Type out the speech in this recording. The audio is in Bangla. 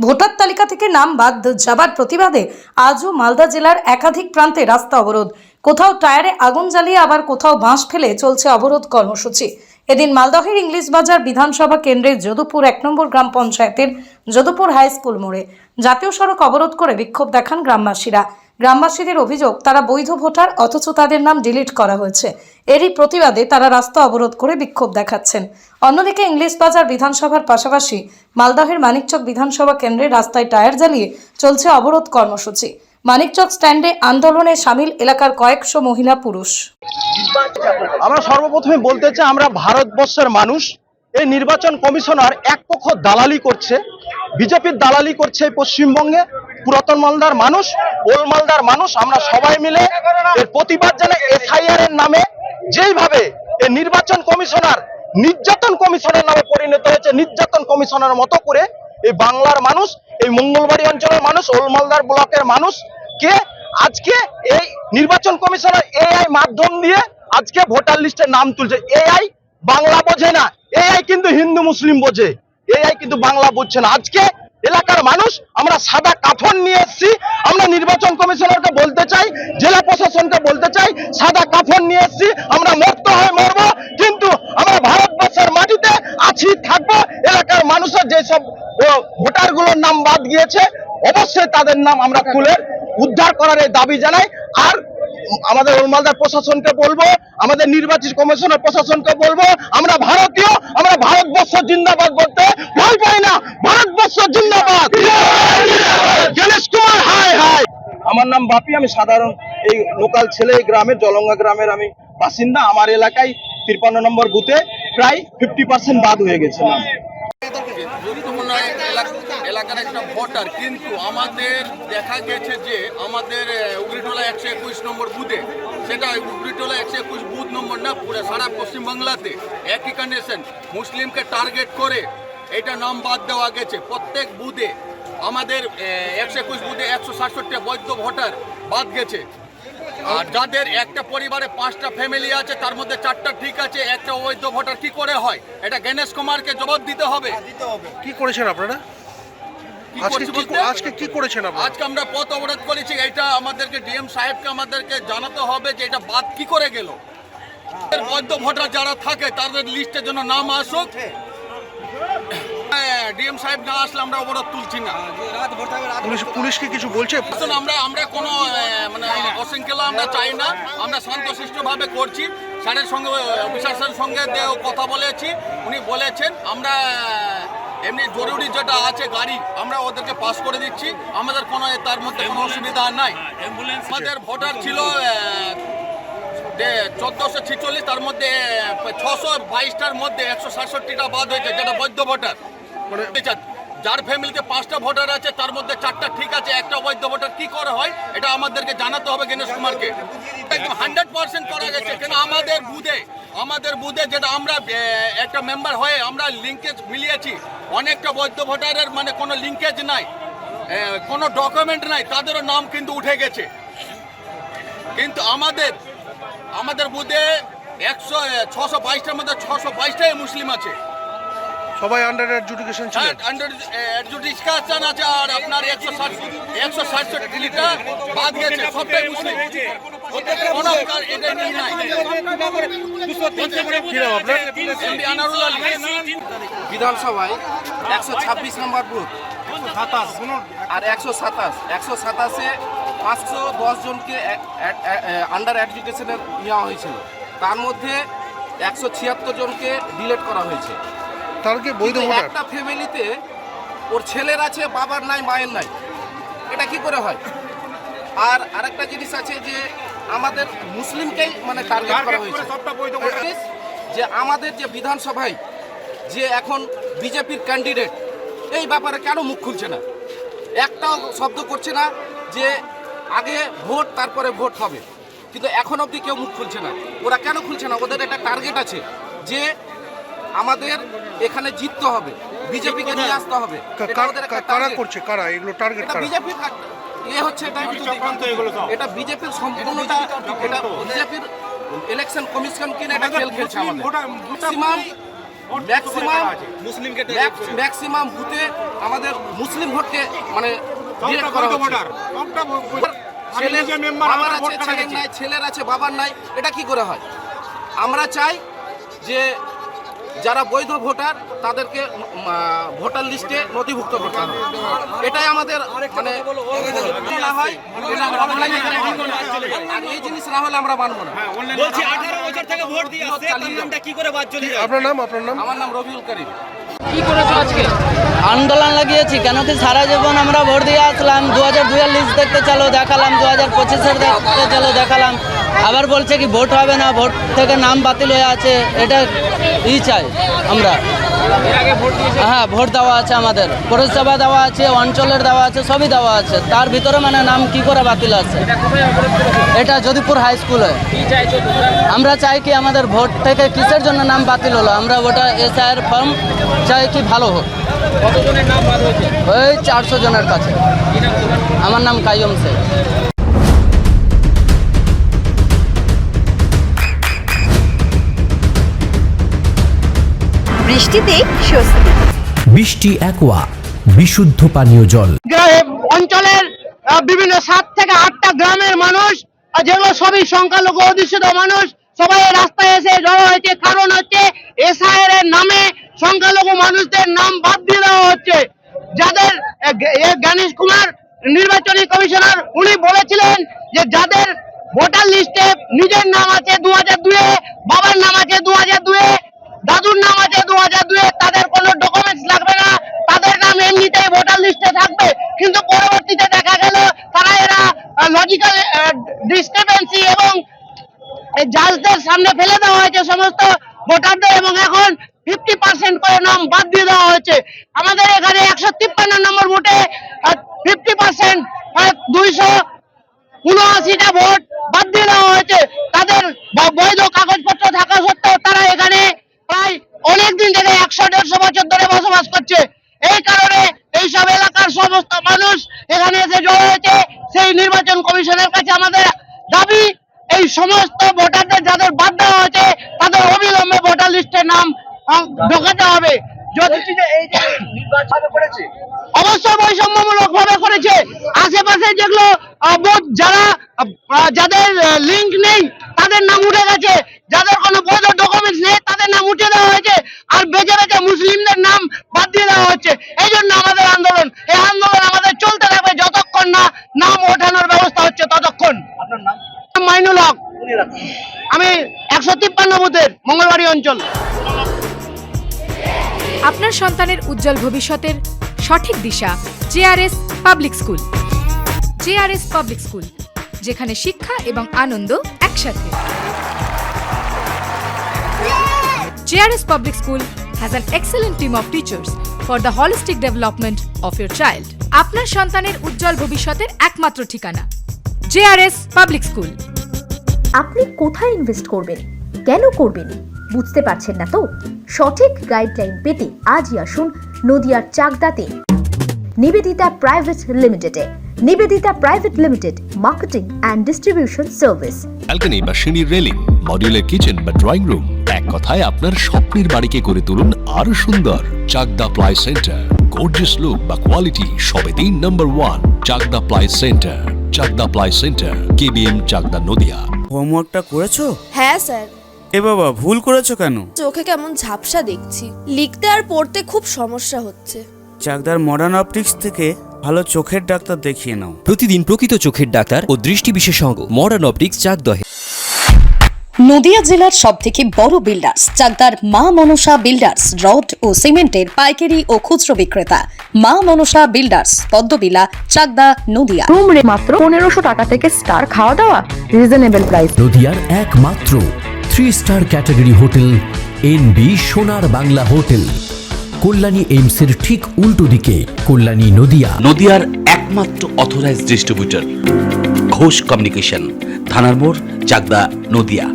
ভোটার তালিকা থেকে নাম বাদ যাবার প্রতিবাদে আজও মালদা জেলার একাধিক প্রান্তে রাস্তা অবরোধ। কোথাও টায়ারে আগুন জ্বালিয়ে আবার কোথাও বাঁশ ফেলে চলছে অবরোধ কর্মসূচি। এদিন মালদহের ইংলিশ বাজার বিধানসভা কেন্দ্রের যদুপুর 1 নম্বর গ্রাম পঞ্চায়েতের যদুপুর হাই স্কুল মোড়ে জাতীয় সড়ক অবরোধ করে বিক্ষোভ দেখান গ্রামবাসীরা। গ্রামবাসীদের অভিযোগ, তারা বৈধ ভোটার অথচ তাদের নাম ডিলিট করা হয়েছে। এরই প্রতিবাদে তারা রাস্তা অবরোধ করে বিক্ষোভ দেখাচ্ছেন। অন্যদিকে ইংলিশ বাজার বিধানসভার পাশাপাশি মালদহের মানিকচক বিধানসভা কেন্দ্রের রাস্তায় টায়ার জ্বালিয়ে চলছে অবরোধ কর্মসূচি। মানিকচক স্ট্যান্ডে আন্দোলনে সামিল এলাকার কয়েকশো মহিলা পুরুষ। আমরা সর্বপ্রথমে বলতে চাই, আমরা ভারতবর্ষের মানুষ। এই নির্বাচন কমিশনার এক পক্ষ দালালি করছে, বিজেপির দালালি করছে এই পশ্চিমবঙ্গে। পুরাতন মালদার মানুষ, ওল্ড মালদার মানুষ, আমরা সবাই মিলে এর প্রতিবাদ জানাই। এসআইআর এর নামে যেইভাবে এই নির্বাচন কমিশনার নির্যাতন কমিশনের নামে পরিণত হয়েছে, নির্যাতন কমিশনার মতো করে এই বাংলার মানুষ, এই মঙ্গলবাড়ি অঞ্চলের মানুষ, ওল্ড মালদার ব্লকের মানুষ কে আজকে এই নির্বাচন কমিশনার এআই মাধ্যম দিয়ে আজকে ভোটার লিস্টে নাম তুলছে। এআই বাংলা বোঝে না, এআই কিন্তু হিন্দু মুসলিম বোঝে, এআই কিন্তু বাংলা বুঝছে না। আজকে এলাকার মানুষ আমরা সাদা কাফন নিয়ে এসেছি। আমরা নির্বাচন কমিশনারকে বলতে চাই, জেলা প্রশাসনকে বলতে চাই, সাদা কাফন নিয়ে এসেছি। আমরা মরতে হয় মরবো, কিন্তু আমরা ভারতবর্ষের মাটিতে আছি, থাকবো। এলাকার মানুষের যেসব ভোটারগুলোর নাম বাদ গিয়েছে, অবশ্যই তাদের নাম আমরা তুলে উদ্ধার করার এই দাবি জানাই। আর আমাদের মালদার প্রশাসনকে বলবো, আমাদের নির্বাচন কমিশনের প্রশাসনকে বলবো, আমরা ভারতীয়, আমরা ভারতবর্ষ জিন্দাবাদ বলতে ভয় পাই না। ভারতবর্ষ জিন্দাবাদ। Ganesh Kumar high high. আমার নাম বাপি, আমি সাধারণ এই লোকাল ছেলে, এই গ্রামের জলঙ্গা গ্রামের আমি বাসিন্দা। আমার এলাকায় 53 নম্বর বুথে প্রায় 50% বাদ হয়ে গেছে। এলাকার একটা ভোটার, কিন্তু আমাদের দেখা গেছে যে আমাদের উগরিটোলা 121 নম্বর বুথে, সেটা উগরিটোলা 121 বুথ নম্বর না, পুরো সারা পশ্চিমবাংলাতে একই কন্ডিশন, মুসলিমকে টার্গেট করে এটা নাম বাদ দেওয়া গেছে। প্রত্যেক বুথে আমাদের 121 বুথে 167টা বৈধ ভোটার বাদ গেছে। আর যাদের একটা পরিবারে 5টা ফ্যামিলি আছে, তার মধ্যে 4টা ঠিক আছে, একটা অবৈধ ভোটার কি করে হয়? এটা গণেশ কুমারকে জবাব দিতে হবে। কি করেছেন আপনারা আজকে? কি করেছেন আপনারা? আজকে আমরা পথ অবরোধ করেছি। এটা আমাদেরকে ডিএম সাহেবকে আমাদেরকে জানাতে হবে যে এটা বাদ কি করে গেল। বৈধ ভোটার যারা থাকে তাদের লিস্টের জন্য নাম আসুক। ডিএম সাহেব না আসলে আমরা অবরোধ তুলছি না। পুলিশকে কিছু বলছে? আমরা কোনো মানে অশৃঙ্খলা আমরা চাই না, আমরা শান্তশিষ্টভাবে করছি। স্যারের সঙ্গে, অফিসারের সঙ্গে কথা বলেছি, উনি বলেছেন আমরা এমনি জরুরি যেটা আছে গাড়ি, আমরা ওদেরকে পাস করে দিচ্ছি। আমাদের কোনো তার মধ্যে কোনো অসুবিধা নাই। আমাদের ভোটার ছিল 1446, তার মধ্যে 622টার মধ্যে 167টা বাদ হয়েছে, যেটা বৈধ ভোটার। যার ফ্যামিলিতে 5টা ভোটার আছে, তার মধ্যে 4টা ঠিক আছে, একটা অবৈধ ভোটার কি করে হয় এটা আমাদেরকে জানাতে হবে গণেশ কুমারকে। একদম 100% করা গেছে। কেন আমাদের বুথে যেটা আমরা একটা মেম্বার হয়ে আমরা লিঙ্কেজ মিলিয়েছি, অনেকটা বৈধ ভোটারের মানে কোনো লিঙ্কেজ নাই, কোনো ডকুমেন্ট নাই, তাদেরও নাম কিন্তু উঠে গেছে। কিন্তু আমাদের বুথে 622টার মধ্যে 622টাই মুসলিম আছে। সবাই আন্ডার অ্যাডজুডিকেশন ছিল, আন্ডার অ্যাডজুডিকেশন আছে। আর আপনার 167টা বাদ গেছে, সবটাই মুসলিম। বিধানসভায় 126 নম্বর বুথ আর 127 510 জনকে আন্ডার এডুকেশনের নেওয়া হয়েছিল। তার মধ্যে 176 জনকে ডিলিট করা হয়েছে। একটা ফ্যামিলিতে ওর ছেলের আছে, বাবার নাই, মায়ের নাই, এটা কি করে হয়? আর আরেকটা জিনিস আছে যে আমাদের মুসলিমকেই মানে টার্গেট করা হয়েছে। যে আমাদের যে বিধানসভায় যে এখন বিজেপির ক্যান্ডিডেট, এই ব্যাপারে কেন মুখ খুলছে না? একটাও শব্দ করছে না যে আগে ভোট তারপরে ভোট হবে, কিন্তু এখন অবধি কেউ মুখ খুলছে না। ওরা কেন খুলছে না? ওদের একটা টার্গেট আছে যে আমাদের এখানে জিততে হবে, বিজেপিকে নিয়ে আসতে হবে। কারা এগুলো টার্গেট? বিজেপি হচ্ছে এটা বিজেপির সম্পূর্ণটা, এটা বিজেপির ইলেকশন কমিশন কিনে এটা খেল খেলছে। আমাদের ম্যাক্সিমাম ম্যাক্সিমাম বুথে আমাদের মুসলিম ভোটকে মানে ডিরেক্ট করা হচ্ছে। বাবার আছে, ছেলের নাই, ছেলের আছে, বাবার নাই, এটা কি করে হয়? আমরা চাই যে যারা বৈধ ভোটার তাদেরকে ভোটার লিস্টে নথিভুক্ত করতে হবে। এটাই আমাদের মানে না হয়, আর এই জিনিস না হলে আমরা মানব না। বলছি 18 বছর থেকে ভোট দিয়ে আসছে, তার নামটা কি করে বাদ চলে যায়? আপনার নাম? আমার নাম রবিউল করিম। আন্দোলন লাগিয়েছি কেন কি সারা জীবন আমরা ভোট দিয়ে আসলাম। 2002 লিস্ট দেখতে চলো দেখালাম, 2025-এর দেখতে চলো দেখালাম, আবার বলছে কি ভোট হবে না, ভোট থেকে নাম বাতিল হয়ে আছে। এটা চাই আমরা। হ্যাঁ, ভোট দেওয়া আছে, আমাদের পৌরসভা দেওয়া আছে, অঞ্চলের দেওয়া আছে, সবই দেওয়া আছে। তার ভিতরে মানে নাম কি করে বাতিল আছে? এটা যদিপুর হাই স্কুলে। আমরা চাই কি আমাদের ভোট থেকে কিসের জন্য নাম বাতিল হলো? আমরা ওটা এসআইয়ের ফর্ম চাই কি ভালো হোক। কতজনের নাম বাদ হয়েছে? ওই 400 জনের কাছে। আমার নাম কাইয়ুম শেখ। বৃষ্টিতে স্বস্তি। বৃষ্টি অ্যাকোয়া বিশুদ্ধ পানীয় জল। অঞ্চলের বিভিন্ন 7 থেকে 8টা গ্রামের মানুষ, যেগুলো সবই সংখ্যালঘু অধ্যুষিত মানুষ, সবাই রাস্তায় এসে জড়ো হয়েছে। কারণ হচ্ছে এসআইআর এর নামে সংখ্যালঘু মানুষদের নাম বাদ দিয়ে দেওয়া হচ্ছে। যাদের গণেশ কুমার নির্বাচনী কমিশনার উনি বলেছিলেন যে যাদের ভোটার লিস্টে নিজের নাম আছে 2002-এ, বাবার নাম আছে 2002-এ, দাদুর নাম আছে 2002-এ, তাদের কোনো ডকুমেন্টস লাগবে না, তাদের নাম এমনিতেই ভোটার লিস্টে থাকবে। কিন্তু পরবর্তীতে দেখা গেল তারা এরা লজিক্যাল ডিসক্রিপেন্সি এবং জাজদের সামনে ফেলে দেওয়া হয়েছে সমস্ত ভোটারদের, এবং এখন 50% করে নাম বাদ দিয়ে দেওয়া হয়েছে। আমাদের এখানে 153 নম্বর ভোটে 50% 279টা ভোট বাদ দিয়ে দেওয়া হয়েছে। তাদের বৈধ কাগজপত্র থাকা সত্ত্বেও তারা এখানে প্রায় অনেকদিন থেকে 100-150 বছর ধরে বসবাস করছে। এই কারণে এইসব এলাকার সমস্ত মানুষ এখানে এসে জড়ো হয়েছে। সেই নির্বাচন কমিশনের কাছে আমাদের দাবি, এই সমস্ত ভোটারদের যাদের বাদ দেওয়া হয়েছে তাদের অবিলম্বে ভোটার লিস্টে নাম ঢোকাতে হবে। অবশ্যই বৈষম্যমূলক ভাবে করেছে। আশেপাশে যেগুলো বুথ যাদের লিঙ্ক নেই তাদের নাম উঠে গেছে, যাদের কোনো বৈধ ডকুমেন্টস নেই তাদের নাম উঠে দেওয়া হয়েছে, আর বেছে বেছে মুসলিমদের নাম বাদ দিয়ে দেওয়া হচ্ছে। এই জন্য আমাদের আন্দোলন, এই আন্দোলন আমাদের চলতে থাকবে যতক্ষণ না নাম ওঠানোর ব্যবস্থা হচ্ছে ততক্ষণ। আপনার নাম? মাইনুল হক। আমি 153 বুথের মঙ্গলবাড়ি অঞ্চল। আপনার সন্তানের উজ্জ্বল ভবিষ্যতের সঠিক দিশা JRS public school. JRS public school, যেখানে শিক্ষা এবং আনন্দ একসাথে। JRS public school has an excellent team of teachers for the holistic development of your child. আপনার সন্তানের উজ্জ্বল ভবিষ্যতের একমাত্র ঠিকানা জেআরএস পাবলিক স্কুল। আপনি কোথায় ইনভেস্ট করবেন, কেন করবেন বুঝতে পারছেন না তো? সঠিক গাইডলাইন পেতে আজই আসুন নদিয়ার চাকদাতে নিবেদিতা প্রাইভেট লিমিটেডে। Nivedita private limited, marketing and distribution service. Balcony বা সিঁড়ির রেলিং, মডিউলার কিচেন বা ড্রয়িং রুম, এক কথায় আপনার স্বপ্নের বাড়িকে করে তুলুন আরো সুন্দর। Chakdah ply centre, gorgeous look বা কোয়ালিটি সবে 3 নম্বর 1 Chakdah ply centre. Chakdah ply centre, KBM, Chakdah, Nadia. হোমওয়ার্কটা করেছো? হ্যাঁ স্যার। এ বাবা, ভুল করেছো কেন? চোখে কেমন ঝাপসা দেখছি, লিখতে আর পড়তে খুব সমস্যা হচ্ছে। চাকদার মডার্ন অপটিক্স থেকে ভালো চোখের ডাক্তার দেখিয়ে নাও। প্রতিদিন প্রকৃত চোখের ডাক্তার ও দৃষ্টি বিশেষজ্ঞ মডার্ন অপটিক্স চাকদহে। নদিয়া জেলার সবথেকে বড় বিল্ডার্স চাকদার মা মনসা বিল্ডার্স, রড ও সিমেন্টের পাইকারি ও খুচরো বিক্রেতা। মা মনসা বিল্ডার্স, পদ্মবিলা, চাকদা, নদিয়া। রুম রে মাত্র 1500 টাকা থেকে স্টার, খাওয়া দাওয়া রিজনেবল প্রাইস। নদিয়ার একমাত্র 3 স্টার ক্যাটাগরি হোটেল এনবি সোনার বাংলা হোটেল, কল্যাণী এইমসের ঠিক উল্টো দিকে, কল্যাণী, নদিয়া। নদিয়ার একমাত্র অথরাইজড ডিস্ট্রিবিউটর ঘোষ কমিউনিকেশন, থানার মোড়, চাকদা, নদিয়া।